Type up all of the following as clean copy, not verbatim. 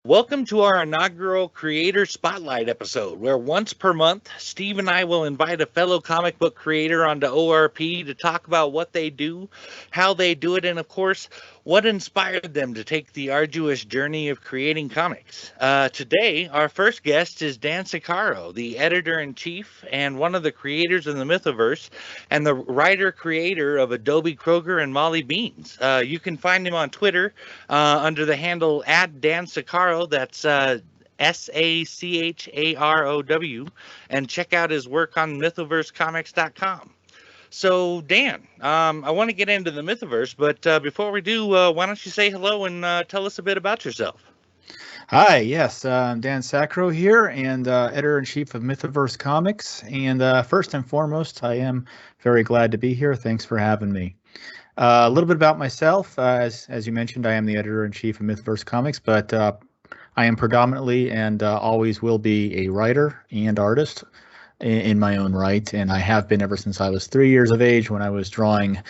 Welcome to our inaugural Creator Spotlight episode, where once per month, Steve and I will invite a fellow comic book creator onto ORP to talk about what they do, how they do it, and of course, what inspired them to take the arduous journey of creating comics. Today, our first guest is Dan Sacharow, the editor-in-chief and one of the creators of the Mythiverse, and the writer-creator of Adobe, Kroger, and Molly Beans. You can find him on Twitter under the handle @DanSacharow. That's Sacharow, and check out his work on mythoversecomics.com. So, Dan, I want to get into the Mythiverse, but before we do, why don't you say hello and tell us a bit about yourself? Hi, yes, I'm Dan Sacharow here, and editor-in-chief of Mythiverse Comics. And first and foremost, I am very glad to be here. Thanks for having me. A little bit about myself. As you mentioned, I am the editor-in-chief of Mythiverse Comics, but I am predominantly and always will be a writer and artist in my own right, and I have been ever since I was 3 years of age when I was drawing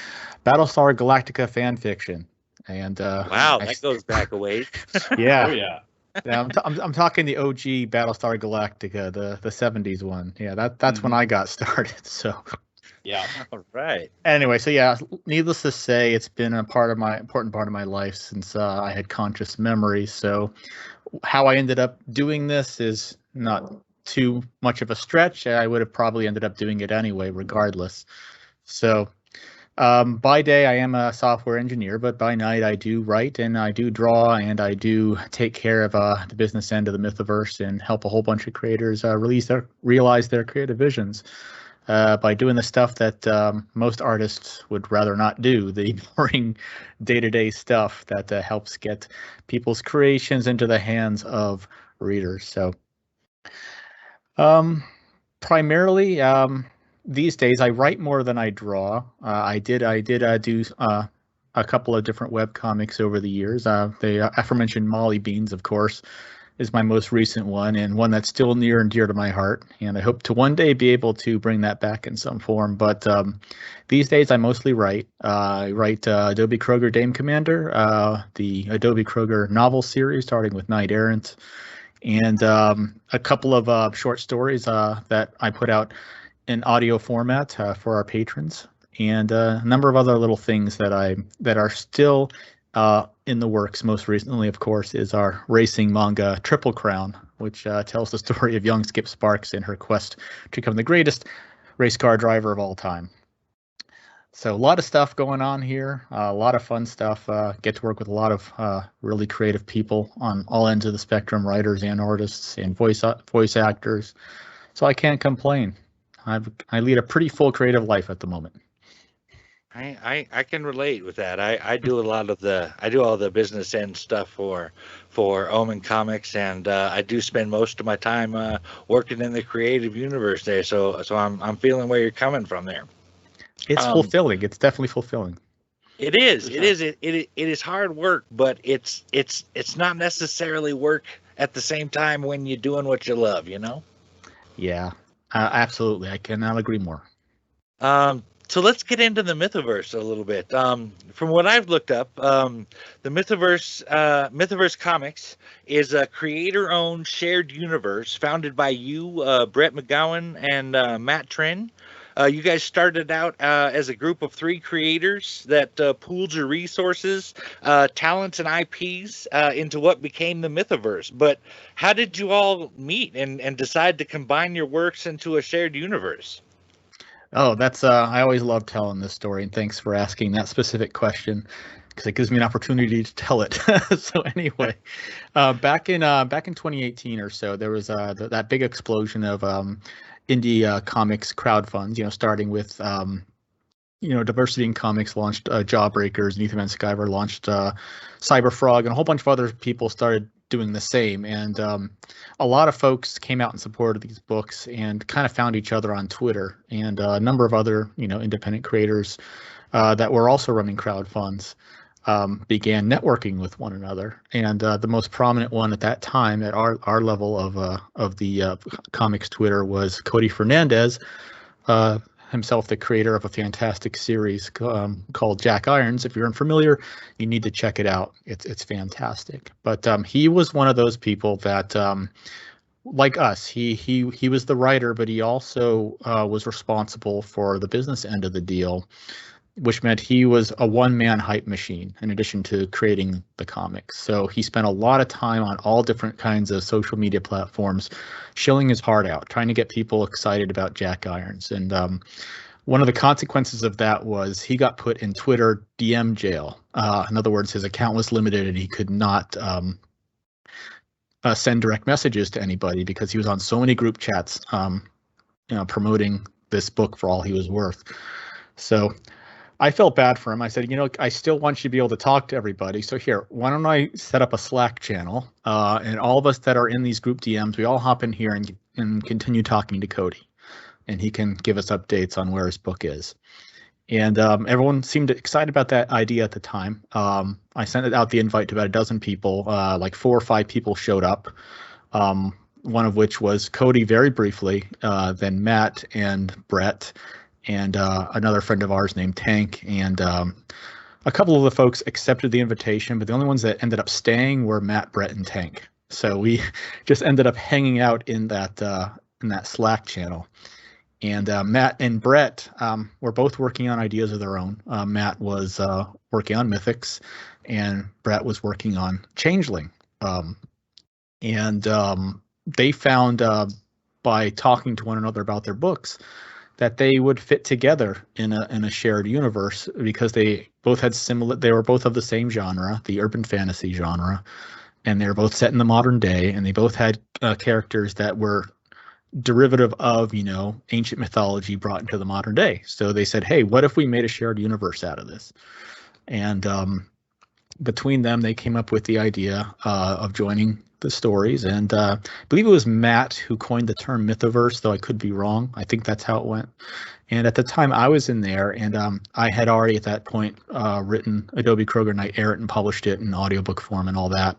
Battlestar Galactica fan fiction. And wow, that goes back a ways. Yeah. Oh yeah. I'm talking the OG Battlestar Galactica, the 70s one. Yeah, that's when I got started. So yeah. All right. Anyway, so yeah, needless to say, it's been a important part of my life since I had conscious memory. So how I ended up doing this is not too much of a stretch. I would have probably ended up doing it anyway, regardless. So by day, I am a software engineer, but by night, I do write and I do draw and I do take care of the business end of the Mythiverse and help a whole bunch of creators realize their creative visions by doing the stuff that most artists would rather not do, the boring day-to-day stuff that helps get people's creations into the hands of readers. So primarily, these days I write more than I draw. I did do a couple of different web comics over the years. The aforementioned Molly Beans, of course, is my most recent one, and one that's still near and dear to my heart. And I hope to one day be able to bring that back in some form. But these days I mostly write. I write Adobe Kroger Dame Commander, the Adobe Kroger novel series, starting with Knight Errant, and a couple of short stories that I put out in audio format for our patrons, and a number of other little things that are still in the works. Most recently, of course, is our racing manga Triple Crown, which tells the story of young Skip Sparks in her quest to become the greatest race car driver of all time. So a lot of stuff going on here, a lot of fun stuff. Get to work with a lot of really creative people on all ends of the spectrum, writers and artists and voice actors. So I can't complain. I lead a pretty full creative life at the moment. I can relate with that. I do all the business end stuff for Omen Comics, and I do spend most of my time working in the creative universe there. So I'm feeling where you're coming from there. It's fulfilling. It's definitely fulfilling. It is. It is. It is hard work, but it's not necessarily work at the same time when you're doing what you love. You know. Yeah, absolutely. I cannot agree more. So let's get into the Mythiverse a little bit. From what I've looked up, the Mythiverse Comics is a creator-owned shared universe founded by you, Brett McGowan, and Matt Trin. You guys started out as a group of 3 creators that pooled your resources, talents, and IPs into what became the Mythiverse. But how did you all meet and decide to combine your works into a shared universe? Oh, that's I always love telling this story, and thanks for asking that specific question because it gives me an opportunity to tell it. So anyway, back in 2018 or so, there was that big explosion of indie comics crowdfunds. Starting with Diversity in Comics launched Jawbreakers, and Ethan Van Sciver launched Cyberfrog, and a whole bunch of other people started doing the same. And a lot of folks came out in support of these books and kind of found each other on Twitter, and a number of other independent creators that were also running crowdfunds began networking with one another. And the most prominent one at that time at our level of the comics Twitter was Cody Fernandez, himself the creator of a fantastic series called Jack Irons. If you're unfamiliar, you need to check it out. It's fantastic. But he was one of those people that, like us, he was the writer, but he also was responsible for the business end of the deal, which meant he was a one-man hype machine in addition to creating the comics. So he spent a lot of time on all different kinds of social media platforms, shilling his heart out, trying to get people excited about Jack Irons. And one of the consequences of that was he got put in Twitter DM jail. In other words, his account was limited and he could not send direct messages to anybody because he was on so many group chats, promoting this book for all he was worth. So I felt bad for him. I said, I still want you to be able to talk to everybody. So here, why don't I set up a Slack channel, and all of us that are in these group DMs, we all hop in here and continue talking to Cody, and he can give us updates on where his book is. And everyone seemed excited about that idea at the time. I sent out the invite to about a dozen people. Like 4 or 5 people showed up, one of which was Cody very briefly, then Matt and Brett, and another friend of ours named Tank, and a couple of the folks accepted the invitation, but the only ones that ended up staying were Matt, Brett, and Tank. So we just ended up hanging out in that Slack channel. And Matt and Brett were both working on ideas of their own. Matt was working on Mythics, and Brett was working on Changeling. And they found by talking to one another about their books that they would fit together in a shared universe because they both had they were both of the same genre, the urban fantasy genre, and they were both set in the modern day, and they both had characters that were derivative of, ancient mythology brought into the modern day. So they said, hey, what if we made a shared universe out of this? And between them, they came up with the idea of joining the stories. And I believe it was Matt who coined the term Mythoverse, though I could be wrong. I think that's how it went. And at the time I was in there, and I had already at that point written Adobe Kroger Night Errant and published it in audiobook form and all that.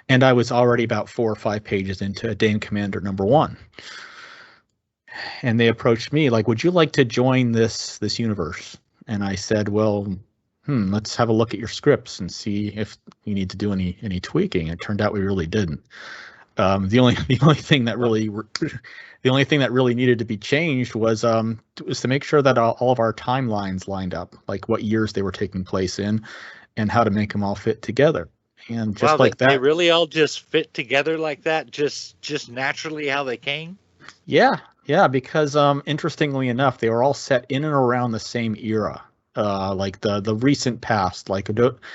And I was already about 4 or 5 pages into Dame Commander #1. And they approached me like, would you like to join this universe? And I said, well, let's have a look at your scripts and see if you need to do any tweaking. It turned out we really didn't. The only thing that really needed to be changed was to make sure that all of our timelines lined up, like what years they were taking place in, and how to make them all fit together. And just that, they really all just fit together like that, just naturally how they came. Yeah, because interestingly enough, they were all set in and around the same era. Like the recent past, like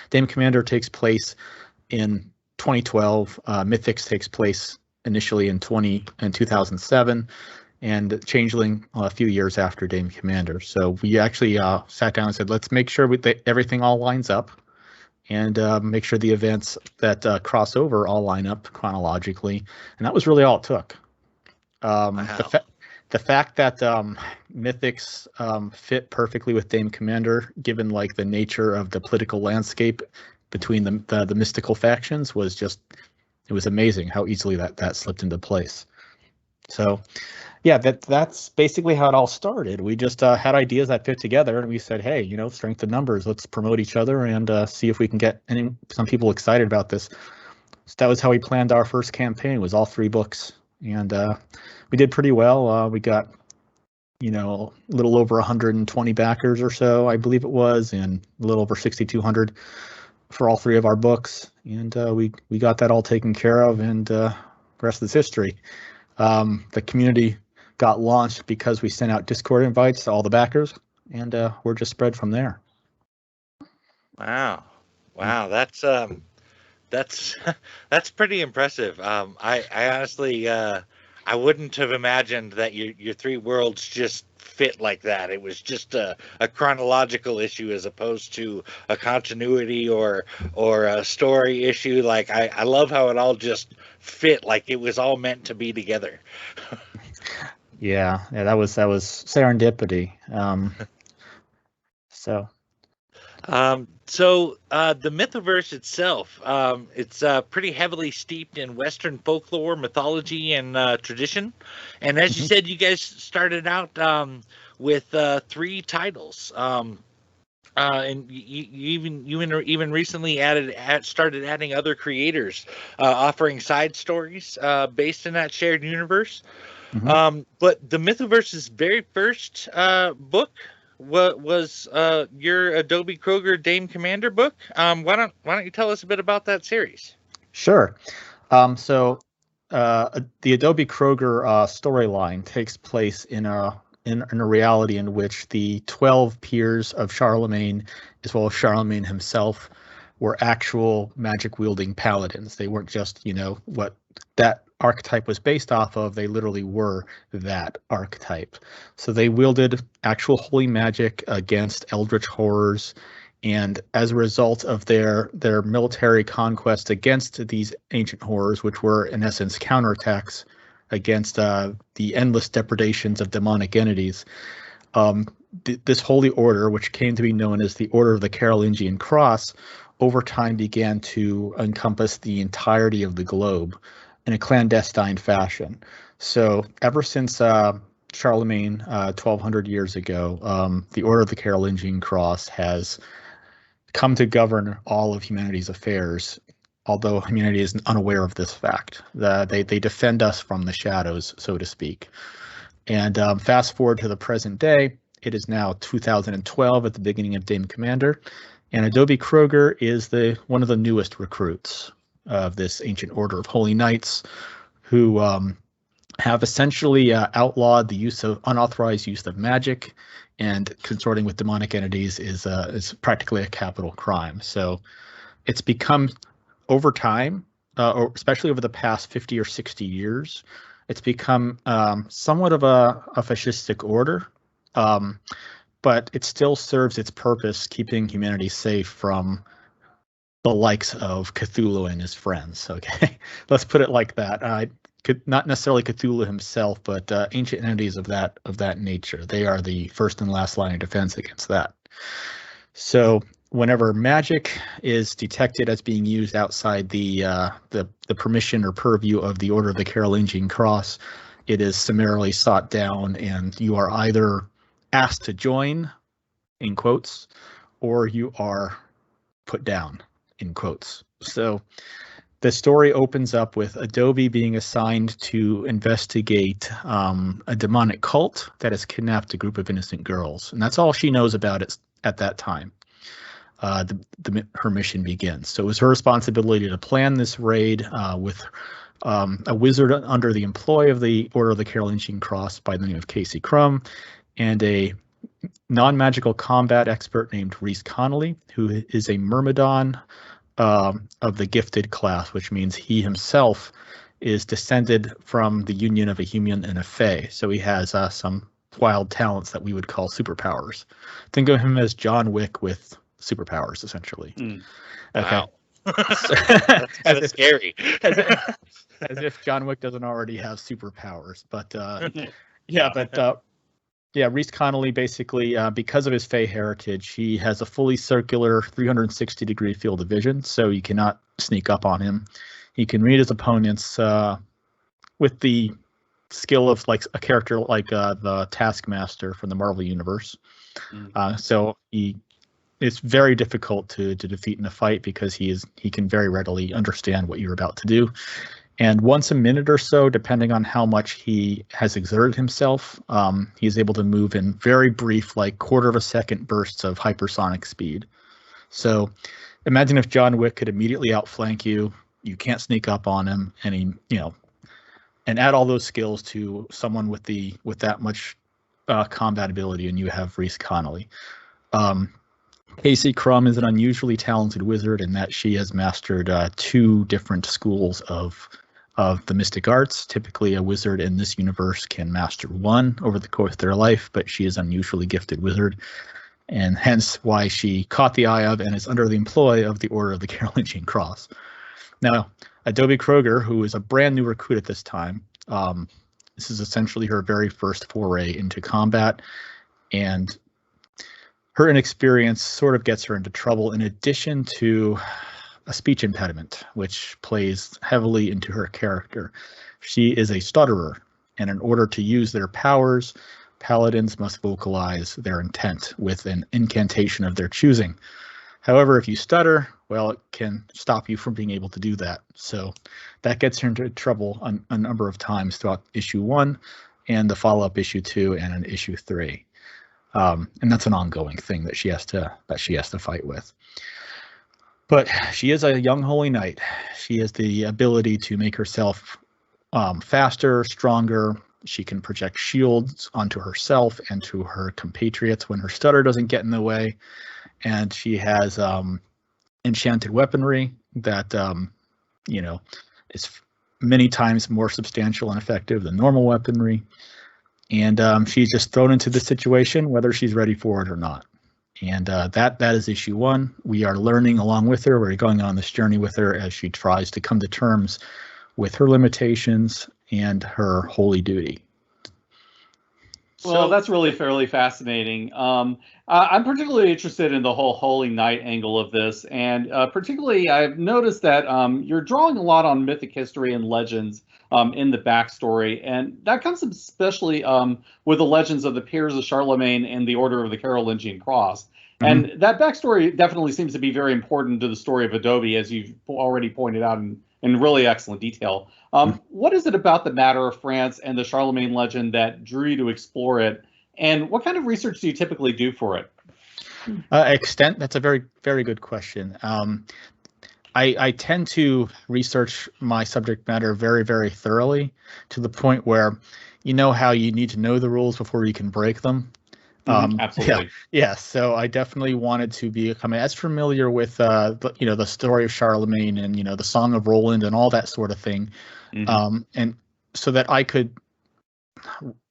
Dame Commander takes place in 2012. Mythics takes place initially in 2007, and Changeling a few years after Dame Commander. So we actually sat down and said, let's make sure everything all lines up, and make sure the events that cross over all line up chronologically. And that was really all it took. Wow. The fact that Mythics fit perfectly with Dame Commander, given like the nature of the political landscape between the mystical factions, it was amazing how easily that slipped into place. So yeah, that's basically how it all started. We just had ideas that fit together, and we said, hey, strength in numbers, let's promote each other and see if we can get some people excited about this. So that was how we planned our first campaign, was all 3 books. And we did pretty well. We got, a little over 120 backers or so, I believe it was, and a little over 6,200 for all 3 of our books. And we got that all taken care of, and the rest is history. The community got launched because we sent out Discord invites to all the backers, and we're just spread from there. Wow, that's pretty impressive. I honestly, I wouldn't have imagined that your 3 worlds just fit like that. It was just a chronological issue as opposed to a continuity or a story issue. Like I love how it all just fit, like it was all meant to be together. Yeah, that was serendipity. So the Mythoverse itself, it's pretty heavily steeped in Western folklore, mythology, and tradition. And as you said, you guys started out with 3 titles. And you even recently started adding other creators, offering side stories based in that shared universe. But the Mythoverse's very first book was your Adobe Kroger Dame Commander book. Why don't you tell us a bit about that series? Sure. So the Adobe Kroger storyline takes place in a reality in which the 12 peers of Charlemagne, as well as Charlemagne himself, were actual magic wielding paladins. They weren't just, what that archetype was based off of. They literally were that archetype. So they wielded actual holy magic against eldritch horrors. And as a result of their military conquest against these ancient horrors, which were in essence counterattacks against the endless depredations of demonic entities, this holy order, which came to be known as the Order of the Carolingian Cross, over time began to encompass the entirety of the globe in a clandestine fashion. So ever since Charlemagne, 1200 years ago, the Order of the Carolingian Cross has come to govern all of humanity's affairs, although humanity is unaware of this fact. They defend us from the shadows, so to speak. And fast forward to the present day, it is now 2012 at the beginning of Dame Commander, and Adobe Kroger is one of the newest recruits of this ancient order of holy knights, who have essentially outlawed the use of unauthorized use of magic, and consorting with demonic entities is practically a capital crime. So it's become, over time, or especially over the past 50 or 60 years, it's become somewhat of a fascistic order, but it still serves its purpose, keeping humanity safe from the likes of Cthulhu and his friends. Okay, let's put it like that. Not necessarily Cthulhu himself, but ancient entities of that nature. They are the first and last line of defense against that. So whenever magic is detected as being used outside the permission or purview of the Order of the Carolingian Cross, it is summarily sought down, and you are either asked to join, in quotes, or you are put down, in quotes. So the story opens up with Adobe being assigned to investigate a demonic cult that has kidnapped a group of innocent girls, and that's all she knows about it at that time. Her mission begins. So it was her responsibility to plan this raid with a wizard under the employ of the Order of the Carolingian Cross by the name of Casey Crum, and a non-magical combat expert named Reese Connolly, who is a Myrmidon of the gifted class, which means he himself is descended from the union of a human and a fae. So he has some wild talents that we would call superpowers. Think of him as John Wick with superpowers, essentially. Okay. Wow. That's kind of scary. As if John Wick doesn't already have superpowers. But Reese Connolly, basically, because of his Fey heritage, he has a fully circular 360-degree field of vision, so you cannot sneak up on him. He can read his opponents with the skill of like a character like the Taskmaster from the Marvel Universe. So it's very difficult to defeat in a fight because he can very readily understand what you're about to do. And once a minute or so, depending on how much he has exerted himself, he's able to move in very brief, like quarter of a second bursts of hypersonic speed. So imagine if John Wick could immediately outflank you, you can't sneak up on him, and and add all those skills to someone with that much combat ability, and you have Reese Connolly. Casey Crum is an unusually talented wizard in that she has mastered 2 different schools of the mystic arts. Typically, a wizard in this universe can master 1 over the course of their life, but she is an unusually gifted wizard, and hence why she caught the eye of and is under the employ of the Order of the Carolingian Cross. Now, Adobe Kroger, who is a brand new recruit at this time, this is essentially her very first foray into combat, and her inexperience sort of gets her into trouble, in addition to a speech impediment, which plays heavily into her character. She is a stutterer, and in order to use their powers, paladins must vocalize their intent with an incantation of their choosing. However, if you stutter, well, it can stop you from being able to do that. So that gets her into trouble a number of times throughout issue 1 and the follow-up issue 2 and an issue 3. And that's an ongoing thing that she has to fight with. But she is a young holy knight. She has the ability to make herself faster, stronger. She can project shields onto herself and to her compatriots when her stutter doesn't get in the way. And she has enchanted weaponry that is many times more substantial and effective than normal weaponry. And she's just thrown into the situation whether she's ready for it or not. And that is issue 1. We are learning along with her. We're going on this journey with her as she tries to come to terms with her limitations and her holy duty. Well, that's really fairly fascinating. I'm particularly interested in the whole Holy Knight angle of this, and particularly I've noticed that you're drawing a lot on mythic history and legends in the backstory, and that comes especially with the legends of the Peers of Charlemagne and the Order of the Carolingian Cross. And that backstory definitely seems to be very important to the story of Adobe, as you've already pointed out in really excellent detail. What is it about the matter of France and the Charlemagne legend that drew you to explore it? And what kind of research do you typically do for it? That's a very, very good question. I tend to research my subject matter very, very thoroughly, to the point where you know how you need to know the rules before you can break them. Absolutely. Yeah. So I definitely wanted to become as familiar with the story of Charlemagne and the Song of Roland and all that sort of thing, and so that I could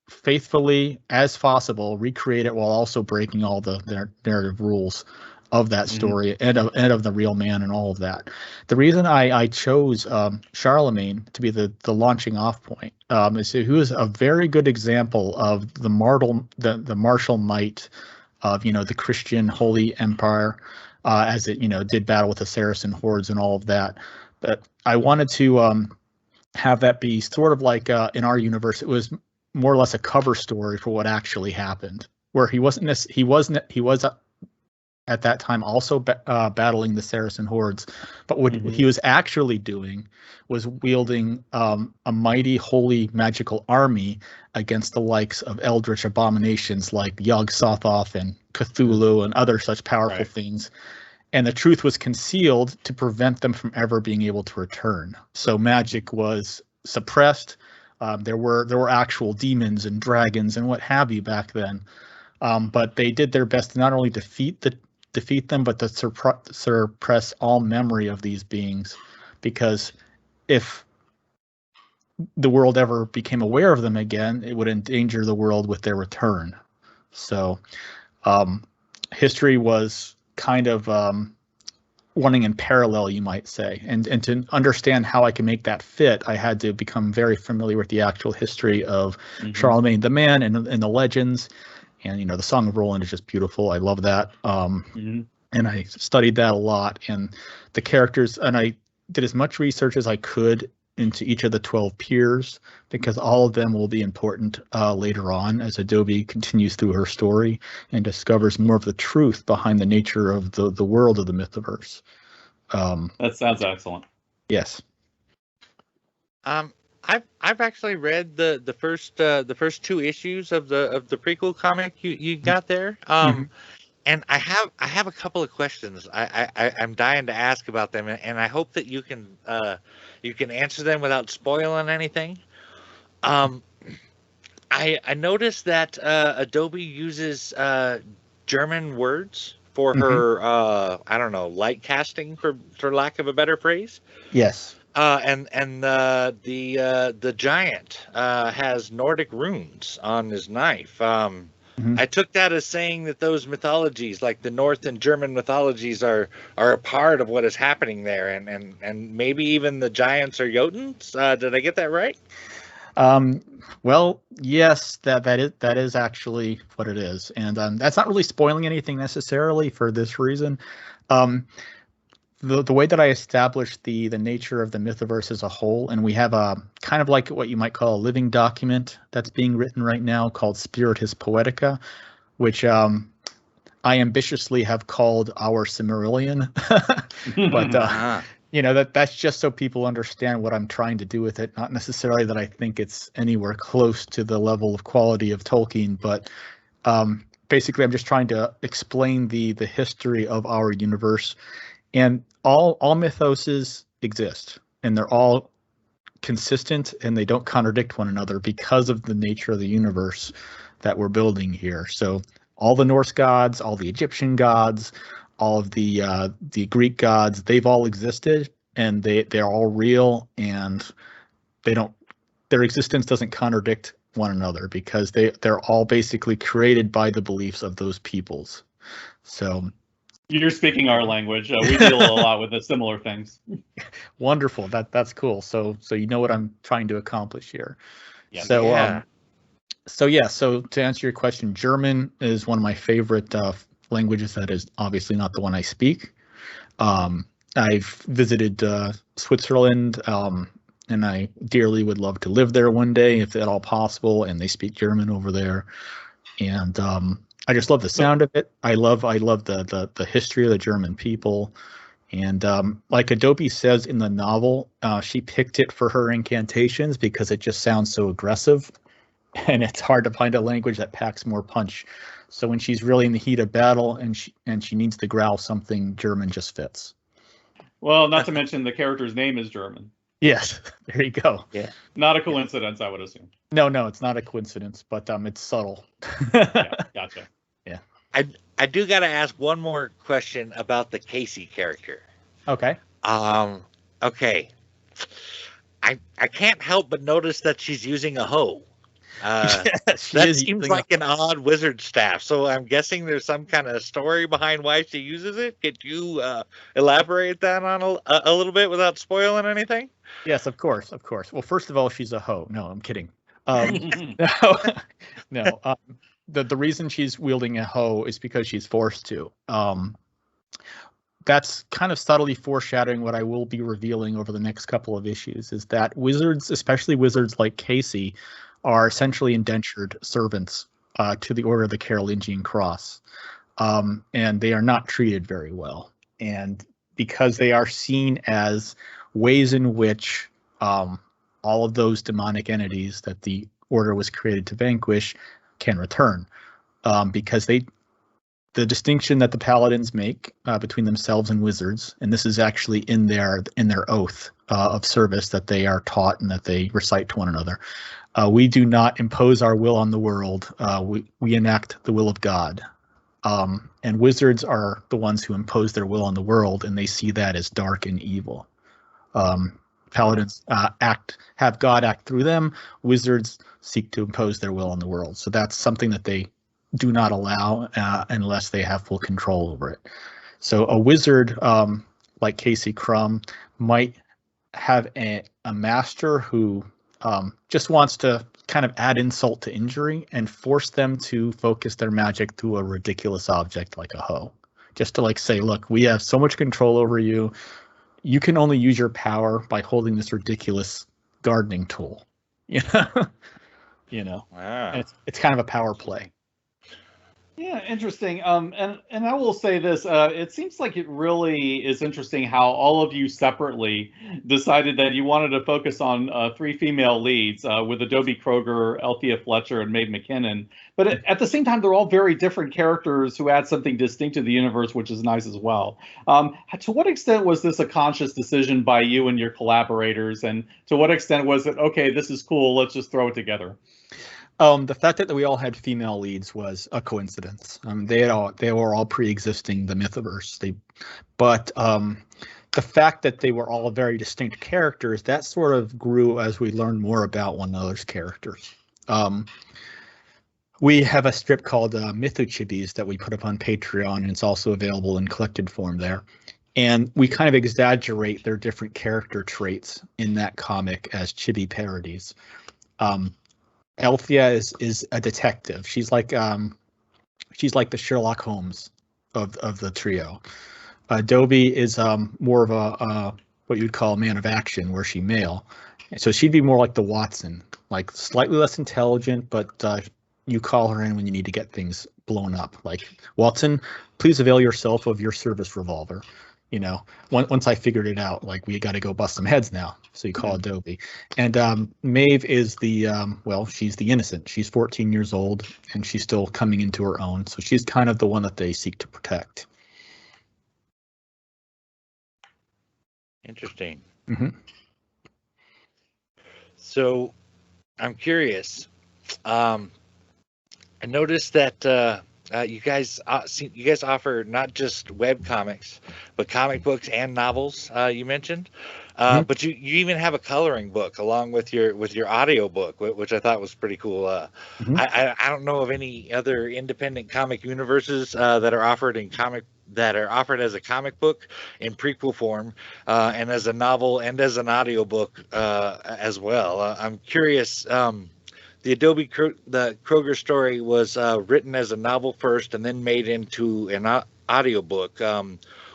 faithfully as possible recreate it while also breaking all the narrative rules of that story and of the real man and all of that. The reason I chose Charlemagne to be the launching off point is he was a very good example of the martial might of the Christian Holy Empire as it did battle with the Saracen hordes and all of that. But I wanted to have that be sort of like in our universe, it was more or less a cover story for what actually happened, where he was at that time also battling the Saracen hordes, but what he was actually doing was wielding a mighty holy magical army against the likes of eldritch abominations like Yog-Sothoth and Cthulhu and other such powerful things. And the truth was concealed to prevent them from ever being able to return. So magic was suppressed. There were actual demons and dragons and what have you back then, but they did their best to not only defeat them, but to suppress all memory of these beings, because if the world ever became aware of them again, it would endanger the world with their return. So history was kind of running in parallel, you might say, and to understand how I can make that fit, I had to become very familiar with the actual history of Charlemagne the man and the legends. And the Song of Roland is just beautiful. I love that. And I studied that a lot, and the characters, and I did as much research as I could into each of the 12 peers, because all of them will be important later on as Adobe continues through her story and discovers more of the truth behind the nature of the world of the Mythiverse. That sounds excellent. Yes. I've actually read the first 2 issues of the prequel comic you got there. And I have a couple of questions I'm dying to ask about them, and I hope that you can answer them without spoiling anything. I noticed that Adobe uses German words for her light casting, for lack of a better phrase. Yes. And the giant has Nordic runes on his knife. I took that as saying that those mythologies, like the North and German mythologies, are a part of what is happening there, and maybe even the giants are Jotuns. Did I get that right? Well, yes, that is actually what it is, and that's not really spoiling anything necessarily for this reason. the way that I established the nature of the Mythiverse as a whole, and we have a kind of like what you might call a living document that's being written right now called Spiritus Poetica, which I ambitiously have called our Cimmerillion, but that's just so people understand what I'm trying to do with it. Not necessarily that I think it's anywhere close to the level of quality of Tolkien, but basically I'm just trying to explain the history of our universe. And all mythoses exist, and they're all consistent, and they don't contradict one another because of the nature of the universe that we're building here. So all the Norse gods, all the Egyptian gods, all of the Greek gods, they've all existed, and they're all real, and their existence doesn't contradict one another because they're all basically created by the beliefs of those peoples. So you're speaking our language. We deal a lot with the similar things. Wonderful. That's cool. So you know what I'm trying to accomplish here. Yeah. So to answer your question, German is one of my favorite languages. That is obviously not the one I speak. I've visited Switzerland, and I dearly would love to live there one day if at all possible. And they speak German over there, and I just love the sound of it. I love the history of the German people. And like Adobe says in the novel, she picked it for her incantations because it just sounds so aggressive. And it's hard to find a language that packs more punch. So when she's really in the heat of battle and she needs to growl something, German just fits. Well, not to mention the character's name is German. Yes, there you go. Yeah. Not a coincidence, I would assume. No, it's not a coincidence, but it's subtle. Yeah, gotcha. Yeah. I do got to ask one more question about the Casey character. Okay. Okay. I can't help but notice that she's using a hoe. That seems like an odd wizard staff. So I'm guessing there's some kind of story behind why she uses it. Could you elaborate that on a little bit without spoiling anything? Yes, of course. Well, first of all, she's a hoe. No, I'm kidding. No. The reason she's wielding a hoe is because she's forced to. That's kind of subtly foreshadowing what I will be revealing over the next couple of issues, is that wizards, especially wizards like Casey, are essentially indentured servants to the Order of the Carolingian Cross, and they are not treated very well. And because they are seen as ways in which all of those demonic entities that the Order was created to vanquish can return, because the distinction that the paladins make between themselves and wizards, and this is actually in their oath of service that they are taught and that they recite to one another. We do not impose our will on the world. We enact the will of God. And wizards are the ones who impose their will on the world, and they see that as dark and evil. Paladins have God act through them. Wizards seek to impose their will on the world. So that's something that they do not allow unless they have full control over it. So a wizard like Casey Crumb might have a master who just wants to kind of add insult to injury and force them to focus their magic through a ridiculous object like a hoe. Just to say, look, we have so much control over you. You can only use your power by holding this ridiculous gardening tool. Wow. And it's kind of a power play. Yeah, interesting. And I will say this, it seems like it really is interesting how all of you separately decided that you wanted to focus on 3 female leads with Adobe Kroger, Althea Fletcher, and Maeve McKinnon. But at the same time, they're all very different characters who add something distinct to the universe, which is nice as well. To what extent was this a conscious decision by you and your collaborators? And to what extent was it, okay, this is cool, let's just throw it together? The fact that we all had female leads was a coincidence. They were all pre-existing the Mythiverse. But the fact that they were all very distinct characters, that sort of grew as we learned more about one another's characters. We have a strip called Mythochibis that we put up on Patreon, and it's also available in collected form there. And we kind of exaggerate their different character traits in that comic as chibi parodies. Althea is a detective. She's like the Sherlock Holmes of the trio. Adobe is more of a what you'd call a man of action, where she male. So she'd be more like the Watson, like slightly less intelligent, but you call her in when you need to get things blown up. Like, Watson, please avail yourself of your service revolver. You know, once I figured it out, like, we got to go bust some heads now. So you call Adobe. And Maeve is the, well, she's the innocent. She's 14 years old and she's still coming into her own. So she's kind of the one that they seek to protect. Interesting. Mm-hmm. So I'm curious. I noticed that you guys offer not just web comics, but comic books and novels. You mentioned, but you even have a coloring book along with your audio book, which I thought was pretty cool. I don't know of any other independent comic universes that are offered as a comic book in prequel form, and as a novel and as an audio book as well. I'm curious. The Kroger story was written as a novel first and then made into an audiobook.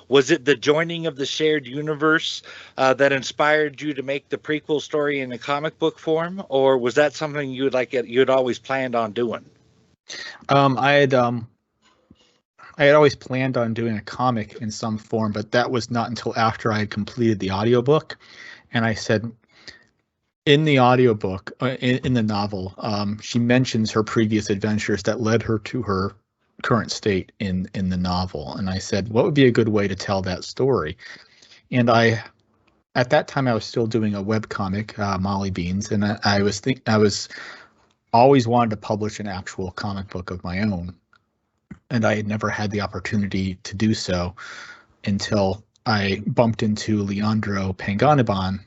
Was it the joining of the shared universe that inspired you to make the prequel story in a comic book form, or was that something you'd always planned on doing? I had always planned on doing a comic in some form, but that was not until after I had completed the audiobook. And I said, in the audiobook, in the novel, she mentions her previous adventures that led her to her current state in the novel. And I said, what would be a good way to tell that story? And at that time, I was still doing a webcomic, Molly Beans, and I was always wanted to publish an actual comic book of my own. And I had never had the opportunity to do so until I bumped into Leandro Panganiban,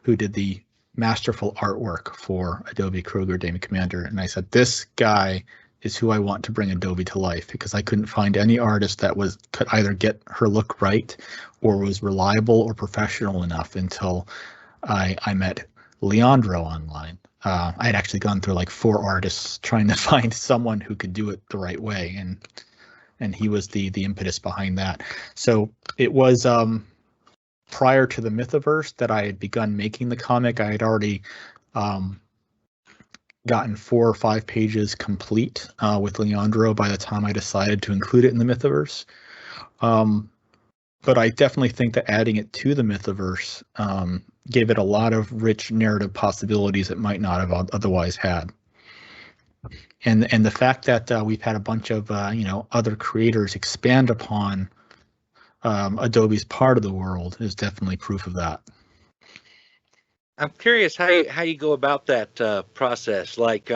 who did the masterful artwork for Adobe Kroger Damon Commander. And I said, this guy is who I want to bring Adobe to life, because I couldn't find any artist that could either get her look right or was reliable or professional enough until I met Leandro online. I had actually gone through like 4 artists trying to find someone who could do it the right way, and he was the impetus behind that. So it was prior to the Mythiverse that I had begun making the comic. I had already gotten 4 or 5 pages complete with Leandro by the time I decided to include it in the Mythiverse. But I definitely think that adding it to the Mythiverse gave it a lot of rich narrative possibilities it might not have otherwise had. And the fact that we've had a bunch of other creators expand upon Adobe's part of the world is definitely proof of that. I'm curious how you go about that process. Like,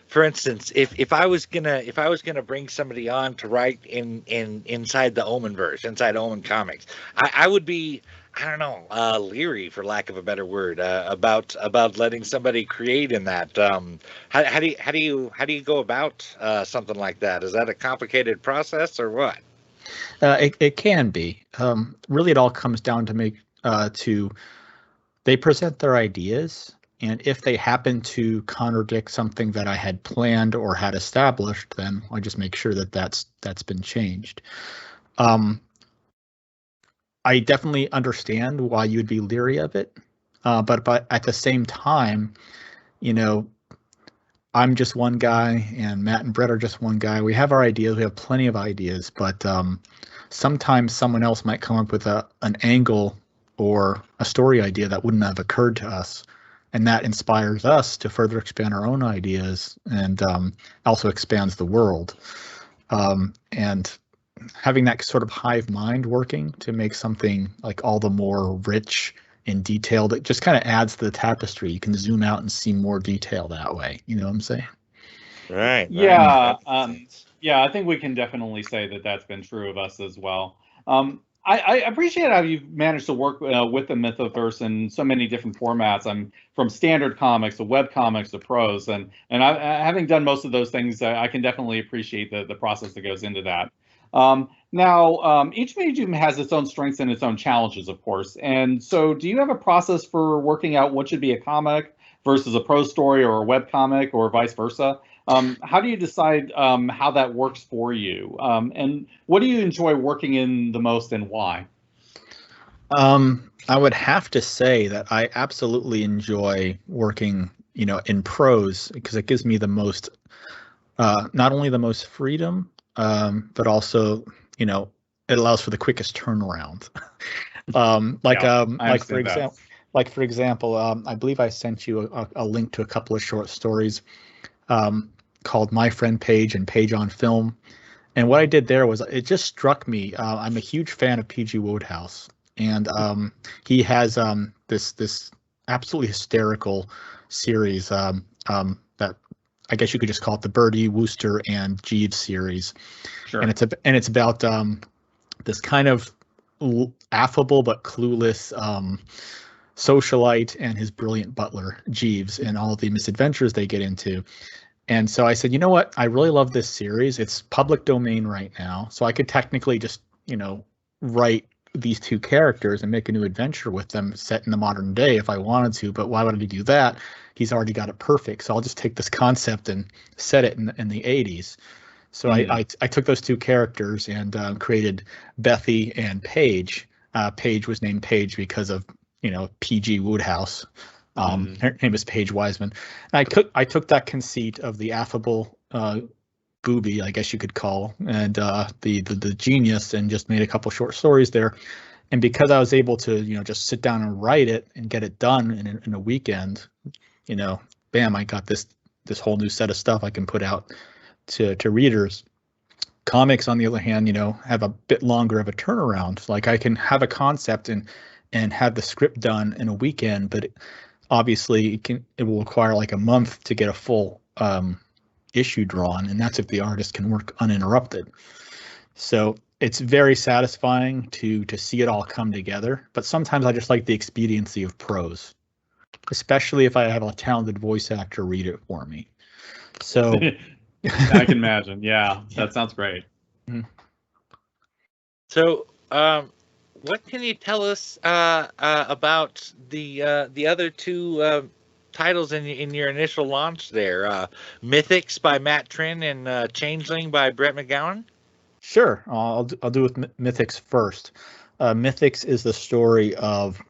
for instance, if I was gonna bring somebody on to write inside the Omenverse, inside Omen Comics, I would be, I don't know, leery, for lack of a better word, about letting somebody create in that. How do you go about something like that? Is that a complicated process or what? It can be. Really, it all comes down to they present their ideas, and if they happen to contradict something that I had planned or had established, then I just make sure that that's been changed. I definitely understand why you'd be leery of it, but at the same time, I'm just one guy, and Matt and Brett are just one guy. We have our ideas. We have plenty of ideas, but sometimes someone else might come up with an angle or a story idea that wouldn't have occurred to us, and that inspires us to further expand our own ideas, and also expands the world. And having that sort of hive mind working to make something like all the more rich and detailed, it just kind of adds to the tapestry. You can zoom out and see more detail that way. You know what I'm saying? Right. Yeah. I think we can definitely say that that's been true of us as well. I appreciate how you've managed to work with the Mythoverse in so many different formats. I'm from standard comics to web comics to prose, and having done most of those things, I can definitely appreciate the process that goes into that. Now, each medium has its own strengths and its own challenges, of course. And so, do you have a process for working out what should be a comic versus a prose story or a web comic, or vice versa? How do you decide how that works for you? And what do you enjoy working in the most, and why? I would have to say that I absolutely enjoy working, in prose because it gives me the most, not only the most freedom, but also, it allows for the quickest turnaround. I understand that. For example, I believe I sent you a link to a couple of short stories called My Friend Page and Page on Film. And what I did there was it just struck me. I'm a huge fan of P.G. Wodehouse, and he has this absolutely hysterical series that I guess you could just call it the Bertie, Wooster, and Jeeves series. Sure. And it's about this kind of affable but clueless socialite and his brilliant butler Jeeves, and all the misadventures they get into. And so I said, you know what? I really love this series. It's public domain right now, so I could technically just, write these two characters and make a new adventure with them set in the modern day if I wanted to. But why would I do that? He's already got it perfect. So I'll just take this concept and set it in the 80s. So I took those two characters and created Bethy and Paige. Paige was named Paige because of P.G. Wodehouse. Her name is Paige Wiseman. And I took that conceit of the affable booby, I guess you could call, and the genius, and just made a couple short stories there. And because I was able to just sit down and write it and get it done in a weekend, bam, I got this whole new set of stuff I can put out to readers. Comics, on the other hand, have a bit longer of a turnaround. Like I can have a concept and have the script done in a weekend, but obviously it will require like a month to get a full issue drawn, and that's if the artist can work uninterrupted. So it's very satisfying to see it all come together, but sometimes I just like the expediency of prose, especially if I have a talented voice actor read it for me. So I can imagine. Yeah, that sounds great. So what can you tell us about the other two titles in your initial launch there? Mythics by Matt Trin and Changeling by Brett McGowan? Sure. I'll do with Mythics first. Mythics is the story of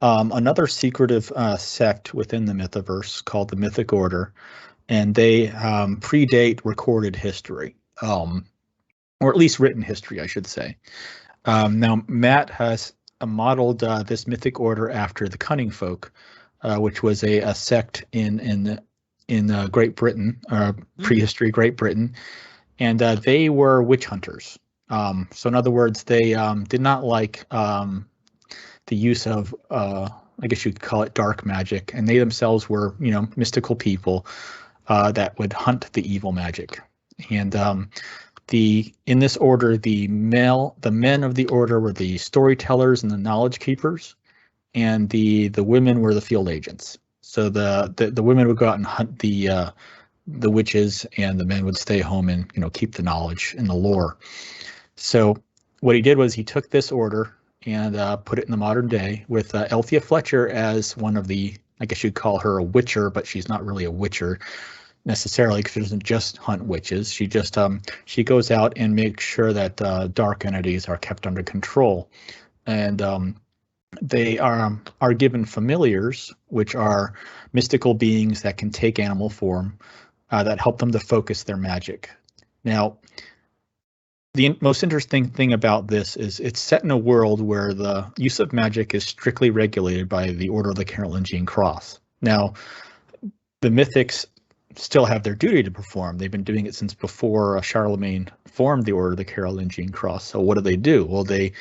another secretive sect within the Mythoverse called the Mythic Order, and they predate recorded history, or at least written history, I should say. Now, Matt has modeled this Mythic Order after the Cunning Folk, which was a sect in Great Britain, prehistory Great Britain, and they were witch hunters. So in other words, they did not like the use of, I guess you could call it dark magic, and they themselves were, mystical people that would hunt the evil magic. And in this order, the men of the order were the storytellers and the knowledge keepers, and the women were the field agents. So the women would go out and hunt the witches, and the men would stay home and keep the knowledge and the lore. So what he did was he took this order and put it in the modern day with Althea Fletcher as one of the, I guess you'd call her a witcher, but she's not really a witcher necessarily, because she doesn't just hunt witches. She just she goes out and makes sure that dark entities are kept under control, and they are given familiars, which are mystical beings that can take animal form, that help them to focus their magic. Now, the most interesting thing about this is it's set in a world where the use of magic is strictly regulated by the Order of the Carolingian Cross. Now, the Mythics still have their duty to perform. They've been doing it since before Charlemagne formed the Order of the Carolingian Cross. So what do? Well, they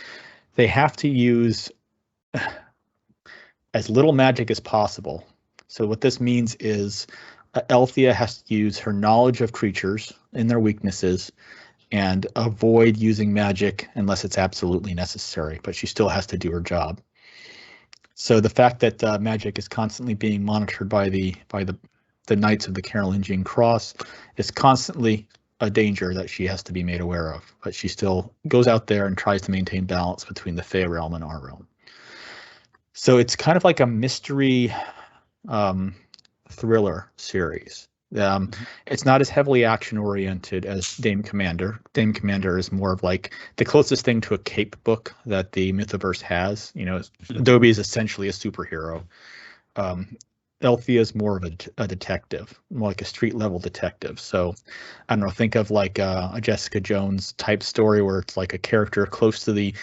have to use as little magic as possible. So what this means is Althea has to use her knowledge of creatures and their weaknesses and avoid using magic unless it's absolutely necessary, but she still has to do her job. So the fact that magic is constantly being monitored by the Knights of the Carolingian Cross is constantly a danger that she has to be made aware of, but she still goes out there and tries to maintain balance between the Fey realm and our realm. So it's kind of like a mystery thriller series. It's not as heavily action oriented as Dame Commander. Dame Commander is more of like the closest thing to a cape book that the Mythoverse has. Adobe is essentially a superhero. Althea is more of a detective, more like a street level detective. So I don't know, think of like a Jessica Jones type story where it's like a character close to the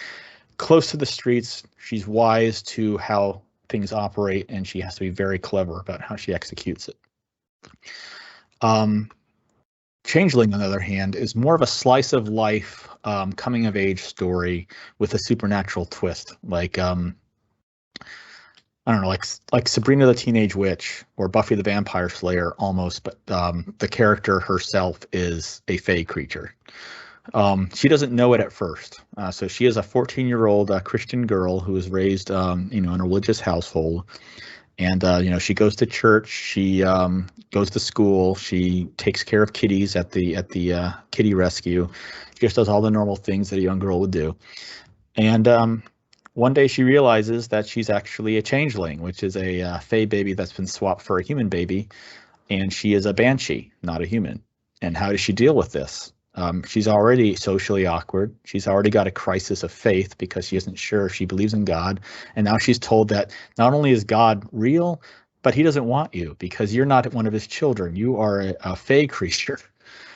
streets. She's wise to how things operate, and she has to be very clever about how she executes it. Changeling, on the other hand, is more of a slice of life, coming of age story with a supernatural twist. Like I don't know, like Sabrina the Teenage Witch or Buffy the Vampire Slayer almost, but the character herself is a fae creature. She doesn't know it at first. So she is a 14-year-old Christian girl who was raised, in a religious household. And, she goes to church, she goes to school, she takes care of kitties at the kitty rescue. She just does all the normal things that a young girl would do. And one day she realizes that she's actually a changeling, which is a fae baby that's been swapped for a human baby. And she is a banshee, not a human. And how does she deal with this? She's already socially awkward. She's already got a crisis of faith because she isn't sure if she believes in God. And now she's told that not only is God real, but he doesn't want you because you're not one of his children. You are a fae creature.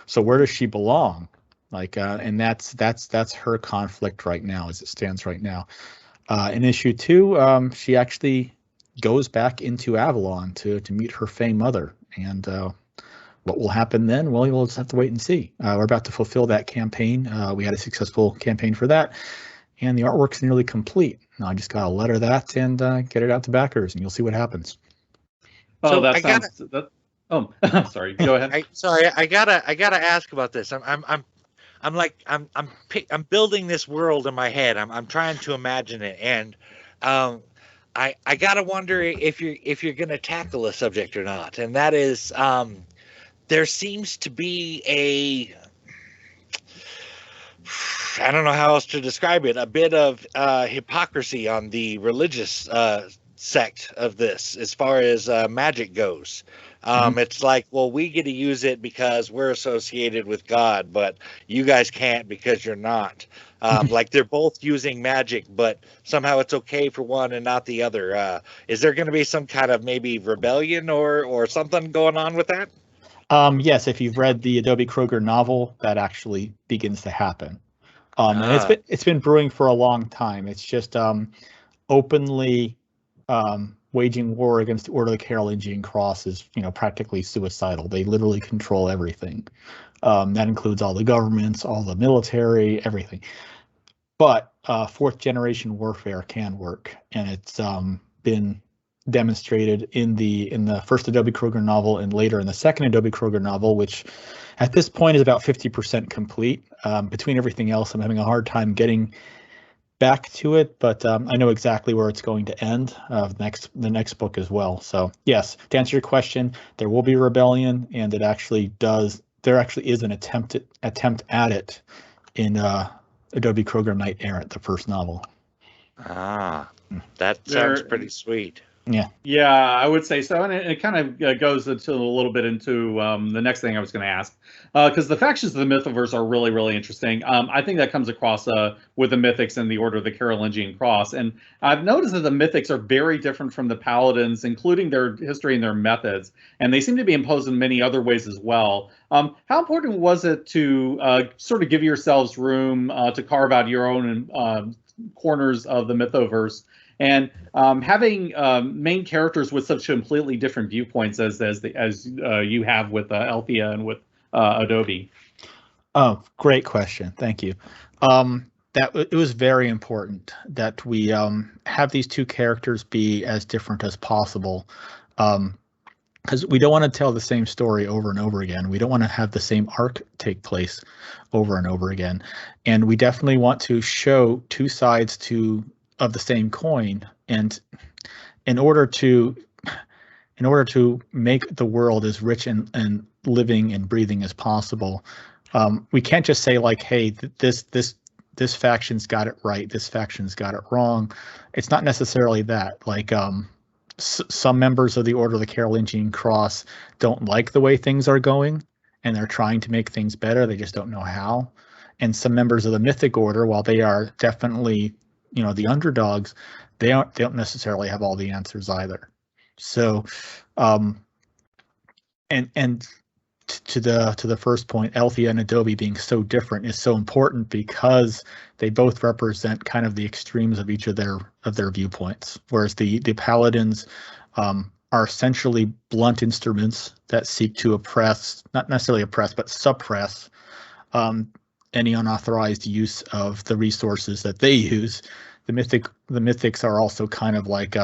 So where does she belong? And that's her conflict right now as it stands right now. In issue 2, she actually goes back into Avalon to meet her fae mother. And what will happen then? Well, we'll just have to wait and see. We're about to fulfill that campaign. We had a successful campaign for that, and the artwork's nearly complete. Now I just got to letter that and get it out to backers, and you'll see what happens. Oh, sorry. Go ahead. I gotta ask about this. I'm building this world in my head. I'm trying to imagine it, and I gotta wonder if you're gonna tackle a subject or not, and that is there seems to be I don't know how else to describe it, a bit of hypocrisy on the religious sect of this as far as magic goes. It's like, well, we get to use it because we're associated with God, but you guys can't because you're not. Like they're both using magic, but somehow it's okay for one and not the other. Is there going to be some kind of maybe rebellion or something going on with that? Yes, if you've read the Adobe Kroger novel, that actually begins to happen. And it's been brewing for a long time. It's just openly waging war against the Order of the Carolingian Cross is, practically suicidal. They literally control everything. That includes all the governments, all the military, everything. But fourth generation warfare can work, and it's been demonstrated in the first Adobe Kroger novel and later in the second Adobe Kroger novel, which at this point is about 50% complete. Between everything else, I'm having a hard time getting back to it, but I know exactly where it's going to end. The next book as well. So yes, to answer your question, there will be rebellion, and there actually is an attempt at it in Adobe Kroger Knight Errant, the first novel. That sounds pretty sweet. Yeah, I would say so, and it kind of goes into a little bit into the next thing I was going to ask, because the factions of the Mythoverse are really, really interesting. I think that comes across with the Mythics and the Order of the Carolingian Cross, and I've noticed that the Mythics are very different from the Paladins, including their history and their methods, and they seem to be imposed in many other ways as well. How important was it to sort of give yourselves room to carve out your own corners of the Mythoverse? And having main characters with such completely different viewpoints as you have with Althea and with Adobe. Oh, great question. Thank you. It was very important that we have these two characters be as different as possible, because we don't want to tell the same story over and over again. We don't want to have the same arc take place over and over again, and we definitely want to show two sides of the same coin. And in order to make the world as rich and living and breathing as possible, we can't just say like, hey, this faction's got it right, this faction's got it wrong. It's not necessarily that. Like some members of the Order of the Carolingian Cross don't like the way things are going, and they're trying to make things better. They just don't know how. And some members of the Mythic Order, while they are definitely, the underdogs, they don't necessarily have all the answers either. So, and to the first point, Althea and Adobe being so different is so important because they both represent kind of the extremes of each of their viewpoints. Whereas the paladins are essentially blunt instruments that seek to oppress, not necessarily oppress, but suppress any unauthorized use of the resources that they use. The Mythics are also kind of like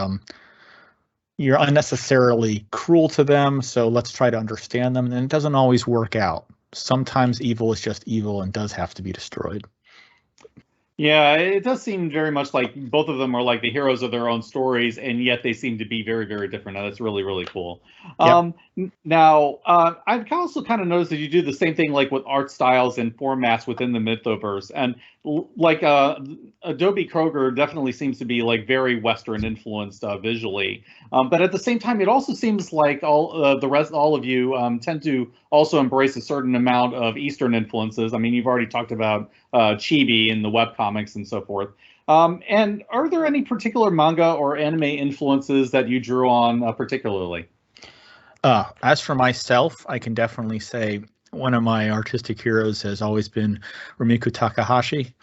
you're unnecessarily cruel to them, so let's try to understand them. And it doesn't always work out. Sometimes evil is just evil and does have to be destroyed. Yeah, it does seem very much like both of them are like the heroes of their own stories, and yet they seem to be very, very different. Now, that's really, really cool. Yep. Now, I've also kind of noticed that you do the same thing like with art styles and formats within the Mythoverse. And like Adobe Kroger definitely seems to be like very Western influenced visually. But at the same time, it also seems like all of you tend to also embrace a certain amount of Eastern influences. I mean, you've already talked about chibi and the webcomics and so forth. And are there any particular manga or anime influences that you drew on particularly? As for myself, I can definitely say one of my artistic heroes has always been Rumiko Takahashi.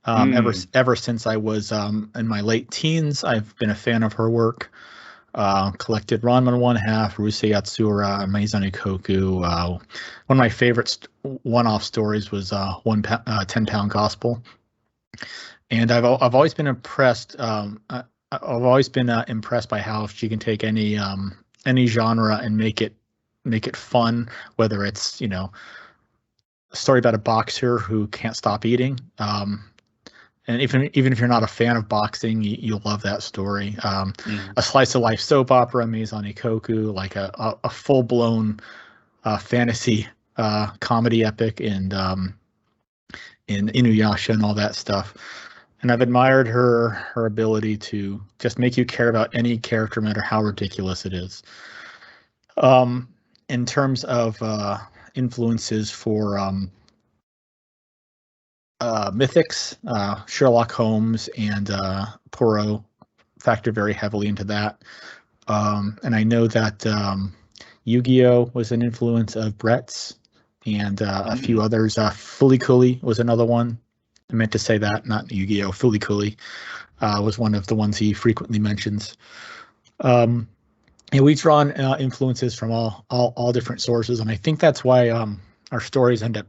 Ever since I was in my late teens, I've been a fan of her work. Collected Ranma 1/2, Rusei Yatsura, Maizane Koku. One of my favorite one-off stories was 10-Pound Gospel. And I've always been impressed. I've always been impressed by how she can take any genre and make it fun, whether it's a story about a boxer who can't stop eating. And even if you're not a fan of boxing, you'll love that story. A slice of life soap opera, Maizane Koku, like a full blown fantasy comedy epic, and in Inuyasha and all that stuff. And I've admired her ability to just make you care about any character, no matter how ridiculous it is. In terms of influences for Mythics, Sherlock Holmes and Poirot factor very heavily into that. And I know that Yu-Gi-Oh! Was an influence of Brett's, and a few others. Fooly Cooly was another one. I meant to say that, not Yu-Gi-Oh! Fooly Cooly was one of the ones he frequently mentions. And we've drawn influences from all different sources, and I think that's why our stories end up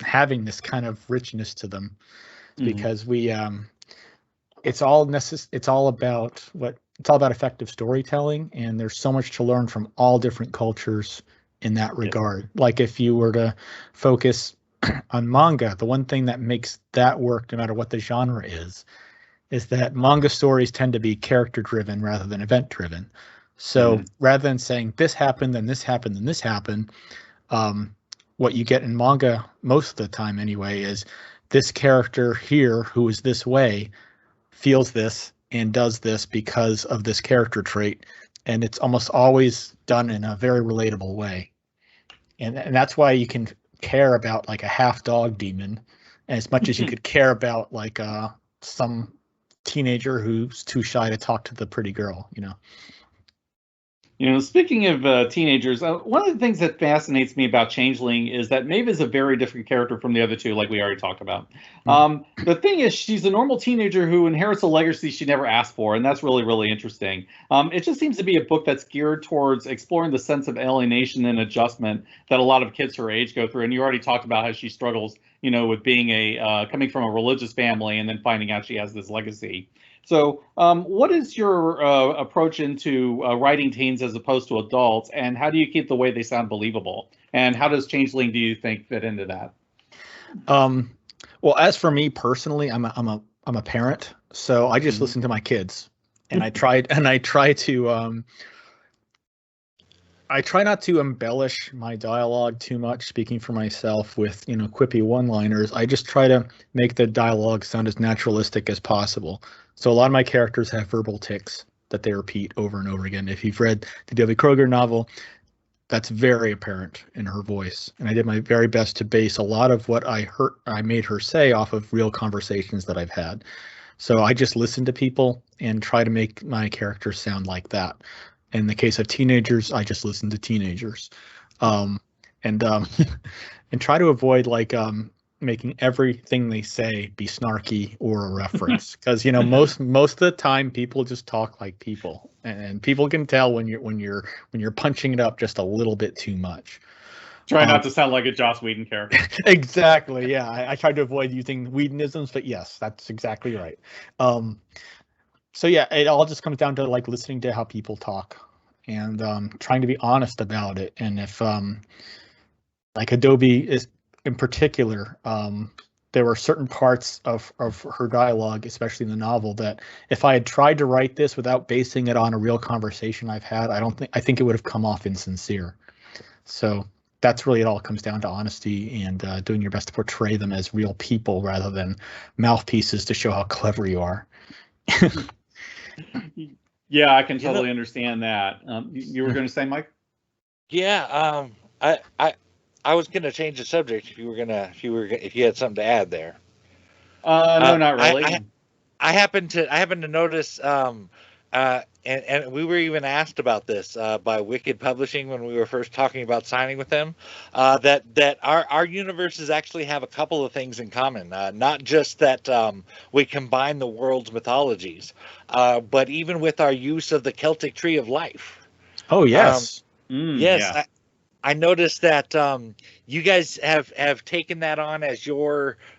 having this kind of richness to them, because we it's all about effective storytelling, and there's so much to learn from all different cultures in that regard. Like if you were to focus on manga, the one thing that makes that work, no matter what the genre is that manga stories tend to be character driven rather than event driven. So rather than saying this happened, then this happened, then this happened, what you get in manga most of the time anyway is this character here who is this way feels this and does this because of this character trait, and it's almost always done in a very relatable way. And that's why you can care about like a half dog demon as much as you could care about like some teenager who's too shy to talk to the pretty girl, Speaking of teenagers, one of the things that fascinates me about Changeling is that Maeve is a very different character from the other two, like we already talked about. The thing is, she's a normal teenager who inherits a legacy she never asked for, and that's really, really interesting. It just seems to be a book that's geared towards exploring the sense of alienation and adjustment that a lot of kids her age go through. And you already talked about how she struggles, with being coming from a religious family and then finding out she has this legacy. So what is your approach into writing teens as opposed to adults, and how do you keep the way they sound believable? And how does Changeling, do you think, fit into that? Well, as for me personally, I'm a parent, so I just listen to my kids, and I try not to embellish my dialogue too much, speaking for myself with, quippy one-liners. I just try to make the dialogue sound as naturalistic as possible. So a lot of my characters have verbal tics. that they repeat over and over again. If you've read the Adobe Kroger novel, that's very apparent in her voice. And I did my very best to base a lot of what I made her say off of real conversations that I've had. So I just listen to people and try to make my characters sound like that. In the case of teenagers, I just listen to teenagers. And and try to avoid like making everything they say be snarky or a reference, because most of the time people just talk like people, and people can tell when you're punching it up just a little bit too much. Try not to sound like a Joss Whedon character. Exactly. Yeah, I tried to avoid using Whedonisms, but yes, that's exactly right. So yeah, it all just comes down to like listening to how people talk and trying to be honest about it. And if like Adobe is in particular, there were certain parts of her dialogue, especially in the novel, that if I had tried to write this without basing it on a real conversation I've had, I think it would have come off insincere. So that's really, it all comes down to honesty and doing your best to portray them as real people rather than mouthpieces to show how clever you are. Yeah, I can totally understand that. You were going to say, Mike? Yeah, I was going to change the subject if you had something to add there. No, not really. I happened to notice, and we were even asked about this by Wicked Publishing when we were first talking about signing with them, that our universes actually have a couple of things in common. Not just that we combine the world's mythologies, but even with our use of the Celtic tree of life. Oh yes, yes. Yeah. I noticed that you guys have taken that on as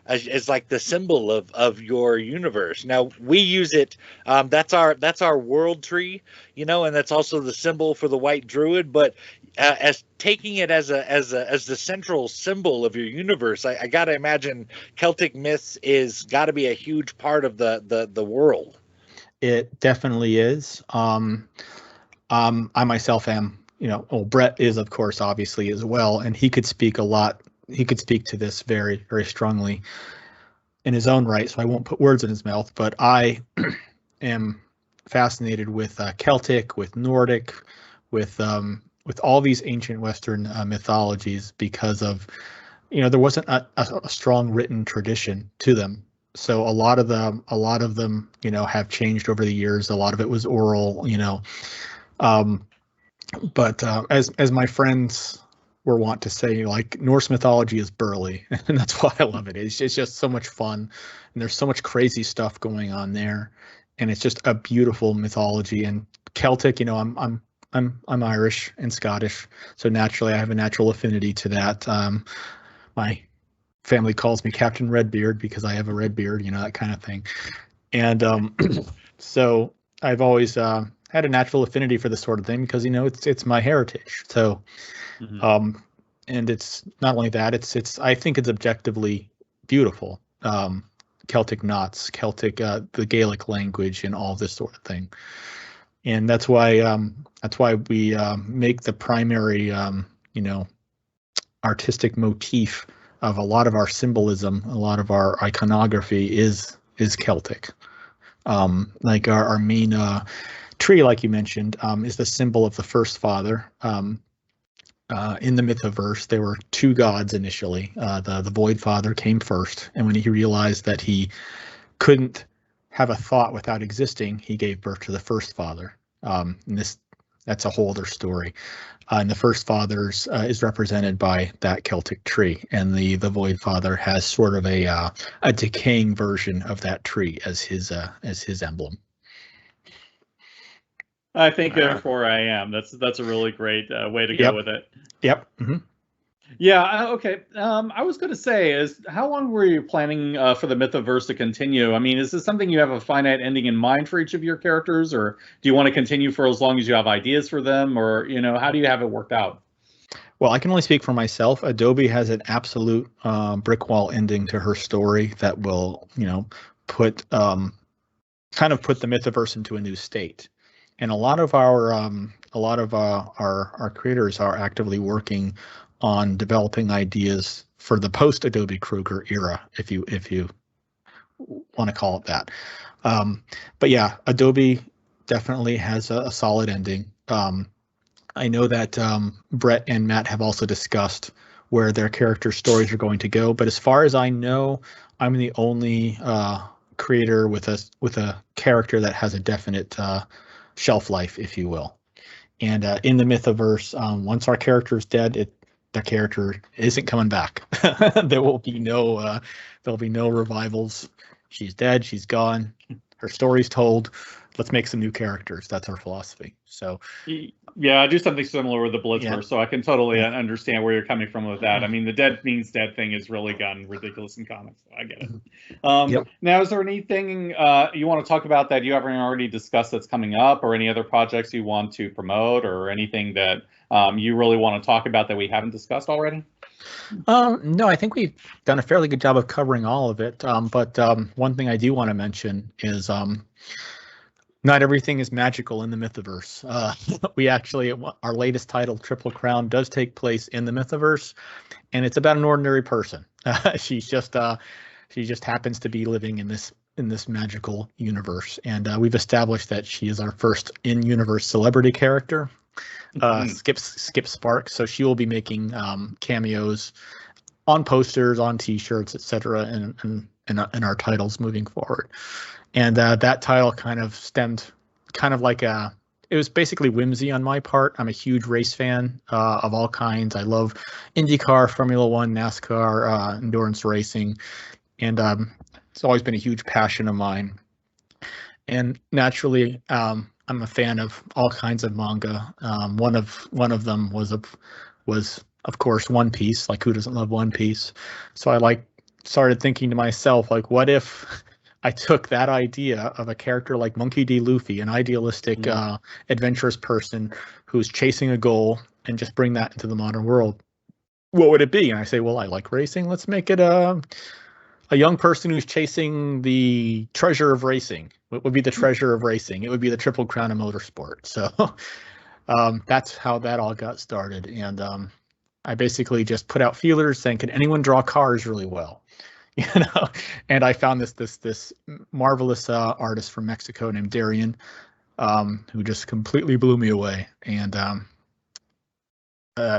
as like the symbol of your universe. Now we use it. That's our world tree, and that's also the symbol for the white druid. But as taking it as the central symbol of your universe, I got to imagine Celtic myths is got to be a huge part of the world. It definitely is. I myself am. Brett is, of course, obviously as well, and he could speak a lot. He could speak to this very, very strongly in his own right, so I won't put words in his mouth, but I am fascinated with Celtic, with Nordic, with all these ancient Western mythologies because of, there wasn't a strong written tradition to them. So a lot of them, have changed over the years. A lot of it was oral, but as my friends were wont to say, like, Norse mythology is burly, and that's why I love it. It's just so much fun, and there's so much crazy stuff going on there, and it's just a beautiful mythology. And Celtic, I'm Irish and Scottish, so naturally I have a natural affinity to that. My family calls me Captain Redbeard because I have a red beard, that kind of thing, and so I've always had a natural affinity for this sort of thing because it's my heritage. So, and it's not only that, it's I think it's objectively beautiful. Celtic knots, Celtic, the Gaelic language, and all this sort of thing, and that's why we make the primary artistic motif of a lot of our symbolism, a lot of our iconography is Celtic. Like our main tree, like you mentioned, is the symbol of the first father. In the Mythoverse, there were two gods initially. The Void Father came first, and when he realized that he couldn't have a thought without existing, he gave birth to the first father. And that's a whole other story. And the first fathers is represented by that Celtic tree, and the Void Father has sort of a decaying version of that tree as his emblem. I think therefore I am. That's a really great way to go with it. Yep. Mm-hmm. Yeah. Okay. I was going to say, how long were you planning for the Mythoverse to continue? I mean, is this something you have a finite ending in mind for each of your characters, or do you want to continue for as long as you have ideas for them, or how do you have it worked out? Well, I can only speak for myself. Adobe has an absolute brick wall ending to her story that will, put the Mythoverse into a new state. And a lot of our creators are actively working on developing ideas for the post Adobe Kroger era, if you want to call it that. But yeah, Adobe definitely has a solid ending. I know that Brett and Matt have also discussed where their character stories are going to go, but as far as I know, I'm the only creator with a character that has a definite shelf life, if you will. And in the Mythoverse, once our character is dead, the character isn't coming back. There'll be no revivals. She's dead. She's gone. Her story's told. Let's make some new characters. That's our philosophy. So, yeah, I do something similar with the Blitzverse, Yeah. so I can totally understand where you're coming from with that. I mean, the dead means dead thing has really gotten ridiculous in comics. So I get it. Yep. Now, is there anything you want to talk about that you haven't already discussed that's coming up, or any other projects you want to promote, or anything that you really want to talk about that we haven't discussed already? No, I think we've done a fairly good job of covering all of it. But one thing I do want to mention is not everything is magical in the Mythiverse. We actually, our latest title, Triple Crown, does take place in the Mythiverse, and it's about an ordinary person. She just happens to be living in this magical universe, and we've established that she is our first in-universe celebrity character. Skip Sparks, so she will be making cameos on posters, on T-shirts, etc., in our titles moving forward. And that title kind of stemmed, it was basically whimsy on my part. I'm a huge race fan of all kinds. I love IndyCar, Formula One, NASCAR, endurance racing, and it's always been a huge passion of mine. And naturally, I'm a fan of all kinds of manga. One of them was of course One Piece. Like, who doesn't love One Piece? So I started thinking to myself, like, what if I took that idea of a character like Monkey D. Luffy, an idealistic, adventurous person who's chasing a goal, and just bring that into the modern world? What would it be? And I say, well, I like racing. Let's make it a young person who's chasing the treasure of racing. What would be the treasure of racing? It would be the Triple Crown of motorsport. So that's how that all got started. And I basically just put out feelers saying, can anyone draw cars really well? And I found this marvelous artist from Mexico named Darian, who just completely blew me away, and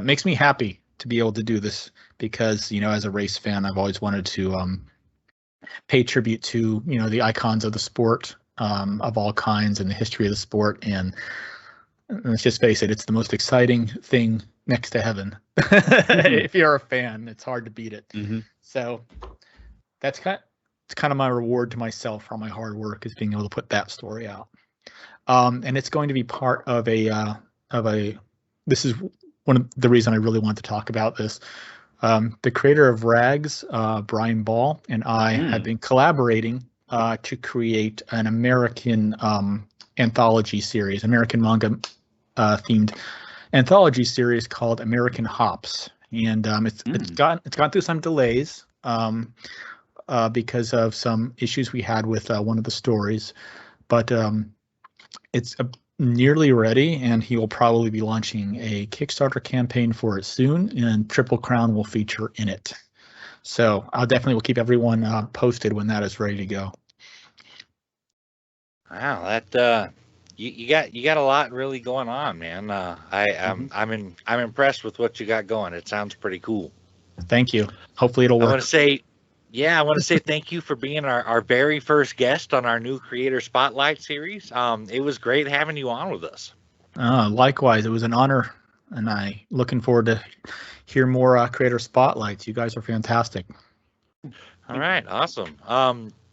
makes me happy to be able to do this, because as a race fan, I've always wanted to pay tribute to the icons of the sport, of all kinds, and the history of the sport. And let's just face it, it's the most exciting thing next to heaven. If you're a fan, it's hard to beat it. So it's kind of my reward to myself for all my hard work, is being able to put that story out. And it's going to be part of this is one of the reason I really want to talk about this. The creator of Rags, Brian Ball, and I have been collaborating to create an American anthology series, American manga themed anthology series called American Hops. And it's gone through some delays because of some issues we had with one of the stories, but it's nearly ready, and he will probably be launching a Kickstarter campaign for it soon, and Triple Crown will feature in it. So I'll definitely will keep everyone posted when that is ready to go. Wow, that you got a lot really going on, man. I'm impressed with what you got going. It sounds pretty cool. Thank you. Hopefully it'll work. I want to say thank you for being our very first guest on our new Creator Spotlight series. It was great having you on with us. Likewise, it was an honor, and I looking forward to hear more Creator Spotlights. You guys are fantastic. All right, awesome.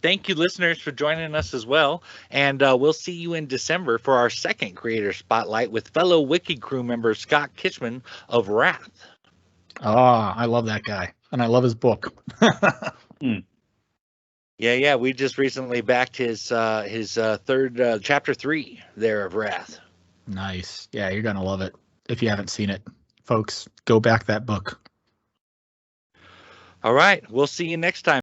Thank you, listeners, for joining us as well. And we'll see you in December for our second Creator Spotlight with fellow Wiki crew member Scott Kitchman of Wrath. I love that guy, and I love his book. Yeah. We just recently backed his third chapter 3 there of Wrath. Nice. Yeah, you're gonna love it if you haven't seen it, folks. Go back that book. All right, we'll see you next time.